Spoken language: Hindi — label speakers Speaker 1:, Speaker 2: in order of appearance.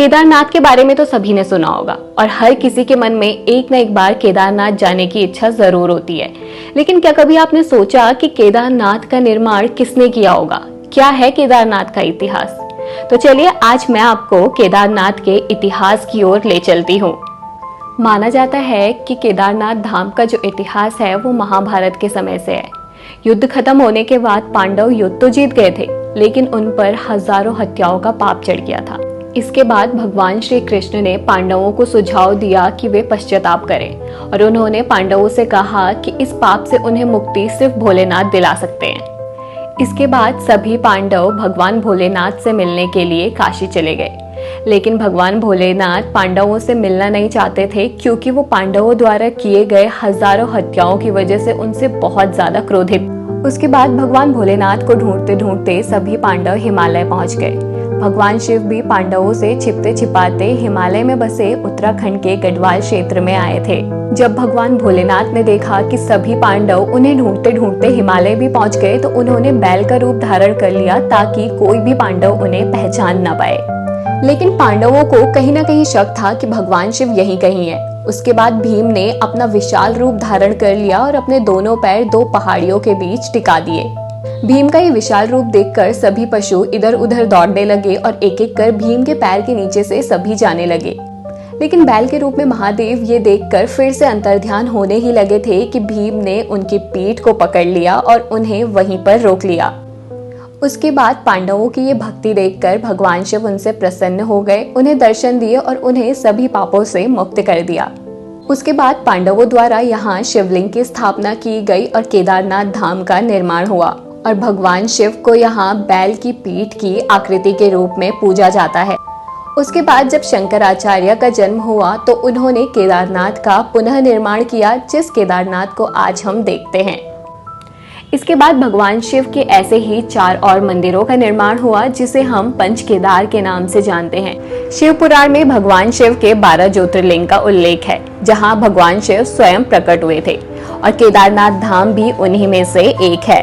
Speaker 1: केदारनाथ के बारे में तो सभी ने सुना होगा और हर किसी के मन में एक न एक बार केदारनाथ जाने की इच्छा जरूर होती है। लेकिन क्या कभी आपने सोचा कि केदारनाथ का निर्माण किसने किया होगा? क्या है केदारनाथ का इतिहास? तो चलिए आज मैं आपको केदारनाथ के इतिहास की ओर ले चलती हूँ। माना जाता है कि केदारनाथ धाम का जो इतिहास है वो महाभारत के समय से है। युद्ध खत्म होने के बाद पांडव युद्ध तो जीत गए थे, लेकिन उन पर हजारों हत्याओं का पाप चढ़ गया था। इसके बाद भगवान श्री कृष्ण ने पांडवों को सुझाव दिया कि वे पश्चाताप करें और उन्होंने पांडवों से कहा कि इस पाप से उन्हें मुक्ति सिर्फ भोलेनाथ दिला सकते हैं। इसके बाद सभी पांडव भगवान भोलेनाथ से मिलने के लिए काशी चले गए, लेकिन भगवान भोलेनाथ पांडवों से मिलना नहीं चाहते थे क्योंकि वो पांडवों द्वारा किए गए हजारों हत्याओं की वजह से उनसे बहुत ज्यादा क्रोधित। उसके बाद भगवान भोलेनाथ को ढूंढते ढूंढते सभी पांडव हिमालय पहुंच गए। भगवान शिव भी पांडवों से छिपते छिपाते हिमालय में बसे उत्तराखंड के गढ़वाल क्षेत्र में आए थे। जब भगवान भोलेनाथ ने देखा कि सभी पांडव उन्हें ढूंढते ढूंढते हिमालय भी पहुंच गए तो उन्होंने बैल का रूप धारण कर लिया ताकि कोई भी पांडव उन्हें पहचान न पाए। लेकिन पांडवों को कहीं न कहीं शक था कि भगवान शिव यहीं कहीं है। उसके बाद भीम ने अपना विशाल रूप धारण कर लिया और अपने दोनों पैर दो पहाड़ियों के बीच टिका दिए। भीम का ये विशाल रूप देखकर सभी पशु इधर उधर दौड़ने लगे और एक एक कर भीम के पैर के नीचे से सभी जाने लगे। लेकिन बैल के रूप में महादेव ये देखकर फिर से अंतर्ध्यान होने ही लगे थे कि भीम ने उनकी पीठ को पकड़ लिया और उन्हें वहीं पर रोक लिया। उसके बाद पांडवों की ये भक्ति देखकर भगवान शिव उनसे प्रसन्न हो गए, उन्हें दर्शन दिए और उन्हें सभी पापों से मुक्त कर दिया। उसके बाद पांडवों द्वारा यहाँ शिवलिंग की स्थापना की गई और केदारनाथ धाम का निर्माण हुआ और भगवान शिव को यहाँ बैल की पीठ की आकृति के रूप में पूजा जाता है। उसके बाद जब शंकराचार्य का जन्म हुआ तो उन्होंने केदारनाथ का पुनः निर्माण किया, जिस केदारनाथ को आज हम देखते हैं। इसके बाद भगवान शिव के ऐसे ही 4 और मंदिरों का निर्माण हुआ जिसे हम पंच केदार के नाम से जानते हैं। शिव पुराण में भगवान शिव के 12 ज्योतिर्लिंग का उल्लेख है, जहां भगवान शिव स्वयं प्रकट हुए थे और केदारनाथ धाम भी उन्हीं में से एक है।